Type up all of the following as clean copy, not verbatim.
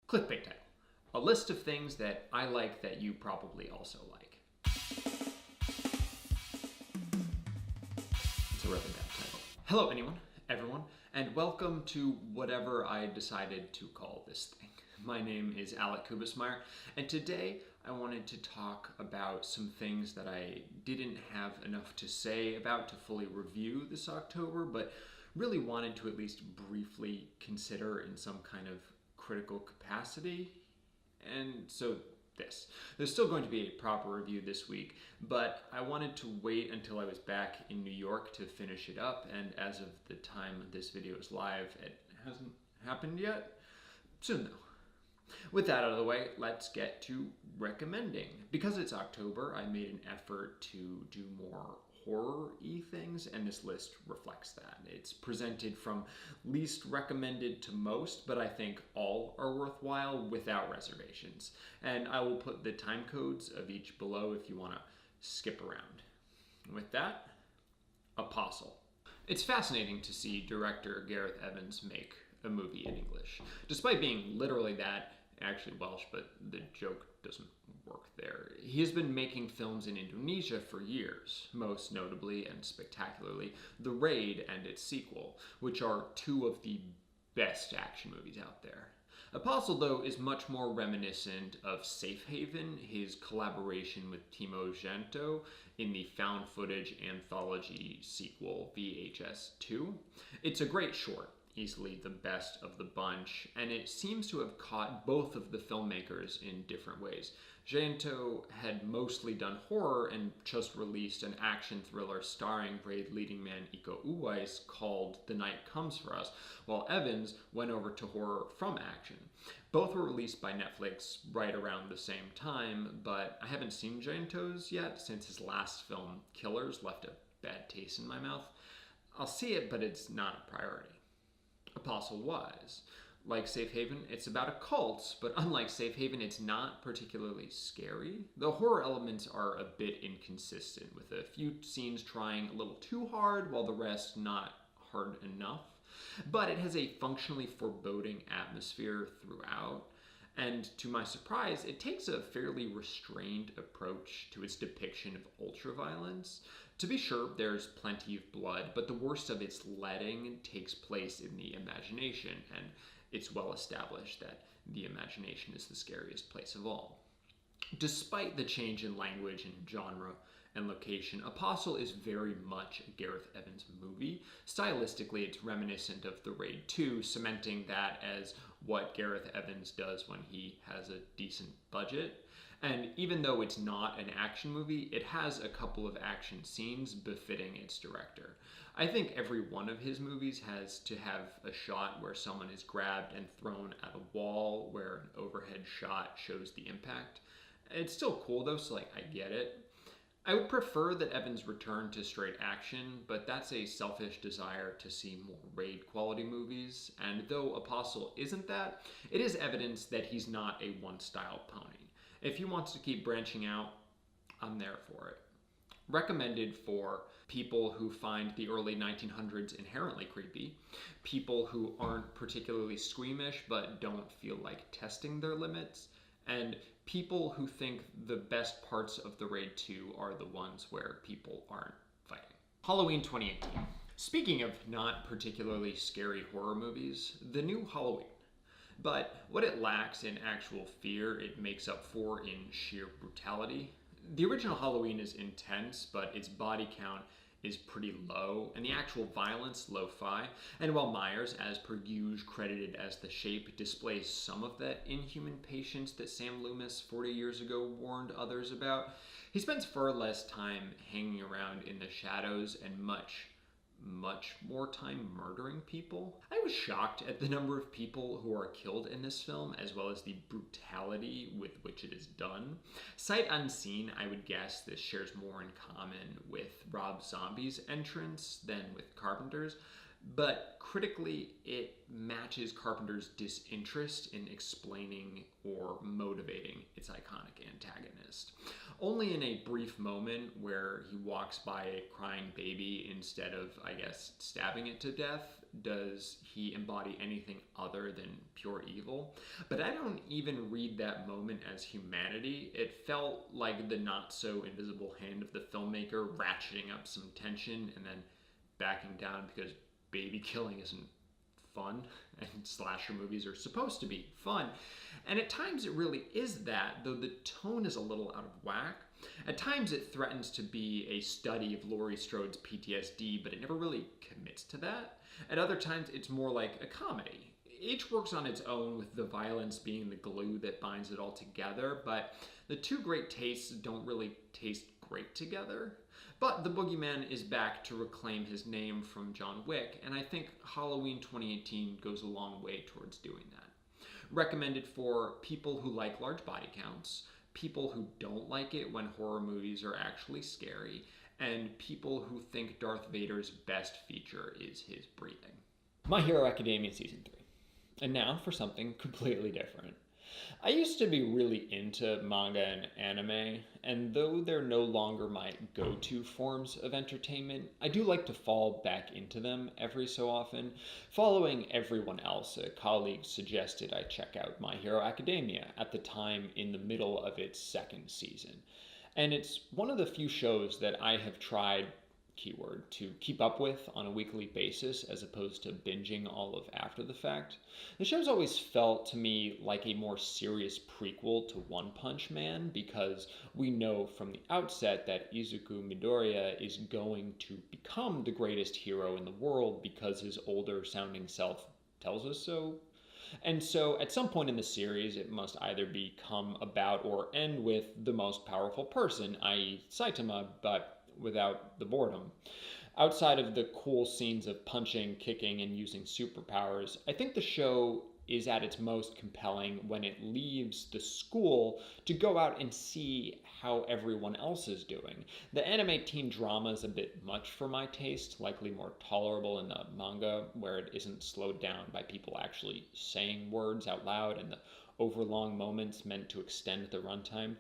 Clickbait title. A list of things that I like that you probably also like. It's a really bad title. Hello everyone, and welcome to whatever I decided to call this thing. My name is kubas-meyer, and today I wanted to talk about some things that I didn't have enough to say about to fully review this October, but really wanted to at least briefly consider in some kind of critical capacity. And so there's still going to be a proper review this week, but I wanted to wait until I was back in New York to finish it up, and as of the time this video is live, it hasn't happened yet. Soon though. With that out of the way, let's get to recommending. Because it's October, I made an effort to do more horror-y things, and this list reflects that. It's presented from least recommended to most, but I think all are worthwhile without reservations. And I will put the time codes of each below if you want to skip around. With that, Apostle. It's fascinating to see director Gareth Evans make a movie in English. Despite being literally that, actually Welsh, but the joke doesn't work there. He has been making films in Indonesia for years, most notably and spectacularly The Raid and its sequel, which are two of the best action movies out there. Apostle, though, is much more reminiscent of Safe Haven, his collaboration with Timo Gento in the found footage anthology sequel VHS 2. It's a great short, easily the best of the bunch, and it seems to have caught both of the filmmakers in different ways. Gento had mostly done horror and just released an action thriller starring Raid leading man Iko Uwais called The Night Comes For Us, while Evans went over to horror from action. Both were released by Netflix right around the same time, but I haven't seen Gento's yet since his last film, Killers, left a bad taste in my mouth. I'll see it, but it's not a priority. Apostle was. Like Safe Haven, it's about a cult, but unlike Safe Haven, it's not particularly scary. The horror elements are a bit inconsistent, with a few scenes trying a little too hard, while the rest not hard enough. But it has a functionally foreboding atmosphere throughout, and to my surprise, it takes a fairly restrained approach to its depiction of ultraviolence. To be sure, there's plenty of blood, but the worst of its letting takes place in the imagination, and it's well established that the imagination is the scariest place of all. Despite the change in language and genre and location, Apostle is very much a Gareth Evans movie. Stylistically, it's reminiscent of The Raid 2, cementing that as what Gareth Evans does when he has a decent budget. And even though it's not an action movie, it has a couple of action scenes befitting its director. I think every one of his movies has to have a shot where someone is grabbed and thrown at a wall where an overhead shot shows the impact. It's still cool though, so I get it. I would prefer that Evans return to straight action, but that's a selfish desire to see more Raid quality movies, and though Apostle isn't that, it is evidence that he's not a one-style pony. If he wants to keep branching out, I'm there for it. Recommended for people who find the early 1900s inherently creepy, people who aren't particularly squeamish but don't feel like testing their limits, and people who think the best parts of The Raid 2 are the ones where people aren't fighting. Halloween 2018. Speaking of not particularly scary horror movies, the new Halloween. But what it lacks in actual fear, it makes up for in sheer brutality. The original Halloween is intense, but its body count is pretty low, and the actual violence lo-fi. And while Myers, as per usual, credited as the Shape, displays some of that inhuman patience that Sam Loomis 40 years ago warned others about, he spends far less time hanging around in the shadows and much more time murdering people. I was shocked at the number of people who are killed in this film, as well as the brutality with which it is done. Sight unseen, I would guess this shares more in common with Rob Zombie's entrance than with Carpenter's, but critically, it matches Carpenter's disinterest in explaining or motivating its iconic antagonist. Only in a brief moment where he walks by a crying baby instead of, I guess, stabbing it to death does he embody anything other than pure evil. But I don't even read that moment as humanity. It felt like the not so invisible hand of the filmmaker ratcheting up some tension and then backing down because baby killing isn't fun, and slasher movies are supposed to be fun. And at times it really is that, though the tone is a little out of whack. At times it threatens to be a study of Laurie Strode's PTSD, but it never really commits to that. At other times it's more like a comedy. Each works on its own, with the violence being the glue that binds it all together, but the two great tastes don't really taste great together. But the boogeyman is back to reclaim his name from John Wick, and I think Halloween 2018 goes a long way towards doing that. Recommended for people who like large body counts, people who don't like it when horror movies are actually scary, and people who think Darth Vader's best feature is his breathing. My Hero Academia Season 3. And now for something completely different. I used to be really into manga and anime, and though they're no longer my go-to forms of entertainment, I do like to fall back into them every so often. Following everyone else, a colleague suggested I check out My Hero Academia at the time in the middle of its second season. And it's one of the few shows that I have tried to keep up with on a weekly basis as opposed to binging all of after the fact. The show's always felt to me like a more serious prequel to One Punch Man, because we know from the outset that Izuku Midoriya is going to become the greatest hero in the world because his older sounding self tells us so. And so at some point in the series, it must either become about or end with the most powerful person, i.e. Saitama, but without the boredom. Outside of the cool scenes of punching, kicking, and using superpowers, I think the show is at its most compelling when it leaves the school to go out and see how everyone else is doing. The anime teen drama is a bit much for my taste, likely more tolerable in the manga, where it isn't slowed down by people actually saying words out loud and the overlong moments meant to extend the runtime.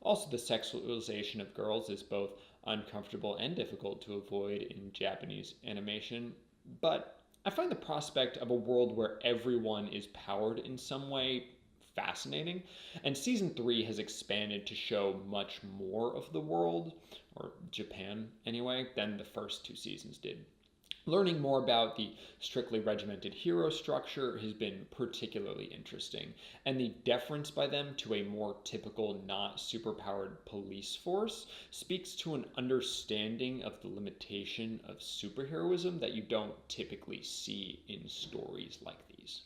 Also, the sexualization of girls is both uncomfortable and difficult to avoid in Japanese animation, but I find the prospect of a world where everyone is powered in some way fascinating, and Season 3 has expanded to show much more of the world, or Japan anyway, than the first two seasons did. Learning more about the strictly regimented hero structure has been particularly interesting, and the deference by them to a more typical, not superpowered police force speaks to an understanding of the limitation of superheroism that you don't typically see in stories like these.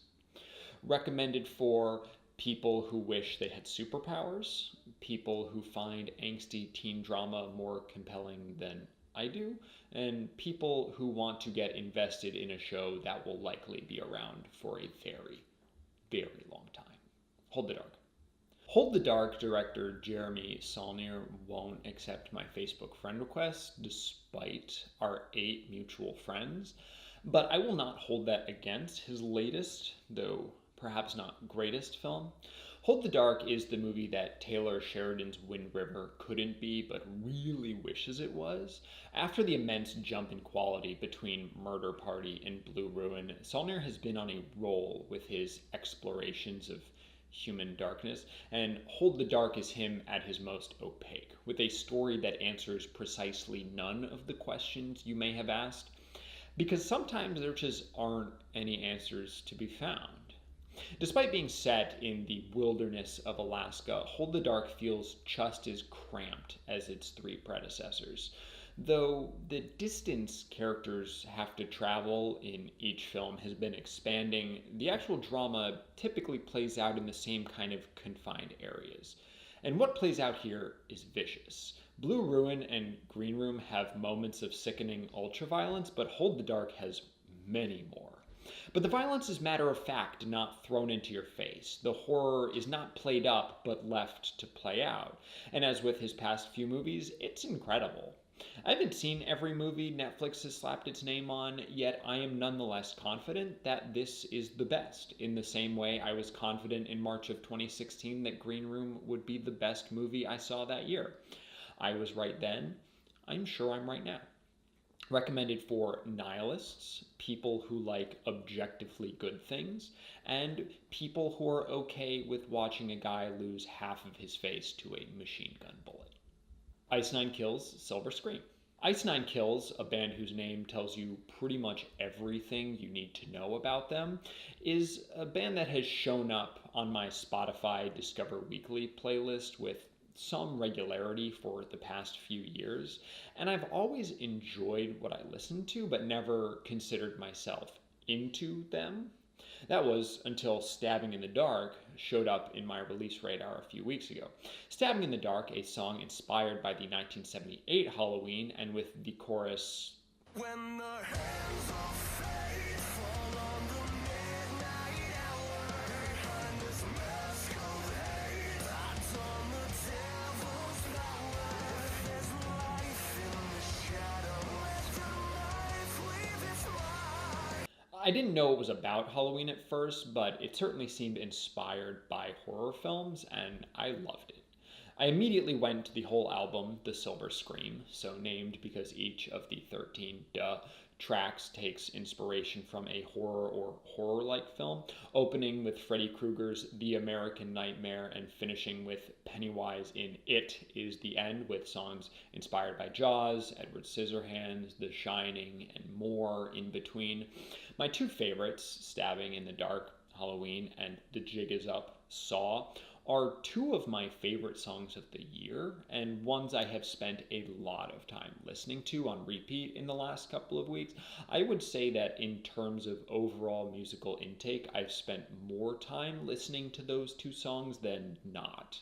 Recommended for people who wish they had superpowers, people who find angsty teen drama more compelling than I do, and people who want to get invested in a show that will likely be around for a very, very long time. Hold the Dark. Hold the Dark director Jeremy Saulnier won't accept my Facebook friend request despite our 8 mutual friends, but I will not hold that against his latest, though perhaps not greatest film. Hold the Dark is the movie that Taylor Sheridan's Wind River couldn't be, but really wishes it was. After the immense jump in quality between Murder Party and Blue Ruin, Saulnier has been on a roll with his explorations of human darkness, and Hold the Dark is him at his most opaque, with a story that answers precisely none of the questions you may have asked, because sometimes there just aren't any answers to be found. Despite being set in the wilderness of Alaska, Hold the Dark feels just as cramped as its 3 predecessors. Though the distance characters have to travel in each film has been expanding, the actual drama typically plays out in the same kind of confined areas. And what plays out here is vicious. Blue Ruin and Green Room have moments of sickening ultraviolence, but Hold the Dark has many more. But the violence is matter of fact, not thrown into your face. The horror is not played up, but left to play out. And as with his past few movies, it's incredible. I haven't seen every movie Netflix has slapped its name on, yet I am nonetheless confident that this is the best, in the same way I was confident in March of 2016 that Green Room would be the best movie I saw that year. I was right then. I'm sure I'm right now. Recommended for nihilists, people who like objectively good things, and people who are okay with watching a guy lose half of his face to a machine gun bullet. Ice Nine Kills, Silver Scream. Ice Nine Kills, a band whose name tells you pretty much everything you need to know about them, is a band that has shown up on my Spotify Discover Weekly playlist with some regularity for the past few years, and I've always enjoyed what I listened to, but never considered myself into them. That was until Stabbing in the Dark showed up in my release radar a few weeks ago. Stabbing in the Dark, a song inspired by the 1978 Halloween, and with the chorus, "When the hands of fate fall on the midnight hour, behind this mask of hate, that's on the devil's power. There's life in the shadow, let the life leave its mark." I didn't know it was about Halloween at first, but it certainly seemed inspired by horror films, and I loved it. I immediately went to the whole album, The Silver Scream, so named because each of the 13 tracks takes inspiration from a horror or horror-like film, opening with Freddy Krueger's The American Nightmare and finishing with Pennywise in It Is the End, with songs inspired by Jaws, Edward Scissorhands, The Shining, and more in between. My two favorites, Stabbing in the Dark, Halloween, and The Jig Is Up, Saw, are two of my favorite songs of the year, and ones I have spent a lot of time listening to on repeat in the last couple of weeks. I would say that in terms of overall musical intake, I've spent more time listening to those two songs than not.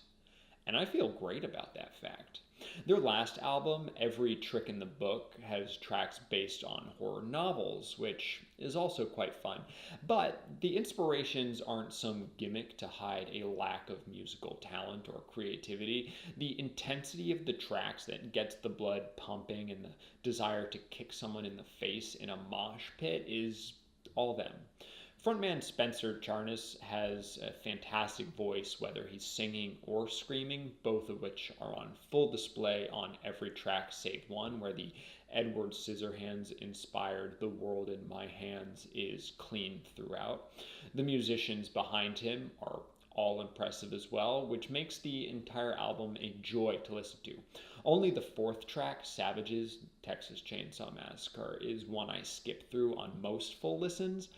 And I feel great about that fact. Their last album, Every Trick in the Book, has tracks based on horror novels, which is also quite fun. But the inspirations aren't some gimmick to hide a lack of musical talent or creativity. The intensity of the tracks that gets the blood pumping and the desire to kick someone in the face in a mosh pit is all them. Frontman Spencer Charnas has a fantastic voice, whether he's singing or screaming, both of which are on full display on every track save one, where the Edward Scissorhands inspired "The World in My Hands" is clean throughout. The musicians behind him are all impressive as well, which makes the entire album a joy to listen to. Only the fourth track, Savages, Texas Chainsaw Massacre, is one I skip through on most full listens.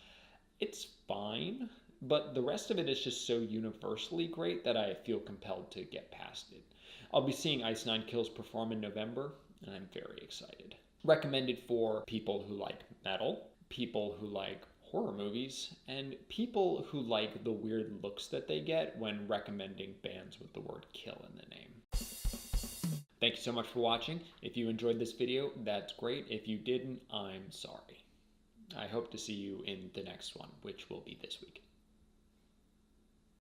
It's fine, but the rest of it is just so universally great that I feel compelled to get past it. I'll be seeing Ice Nine Kills perform in November, and I'm very excited. Recommended for people who like metal, people who like horror movies, and people who like the weird looks that they get when recommending bands with the word kill in the name. Thank you so much for watching. If you enjoyed this video, that's great. If you didn't, I'm sorry. I hope to see you in the next one, which will be this week.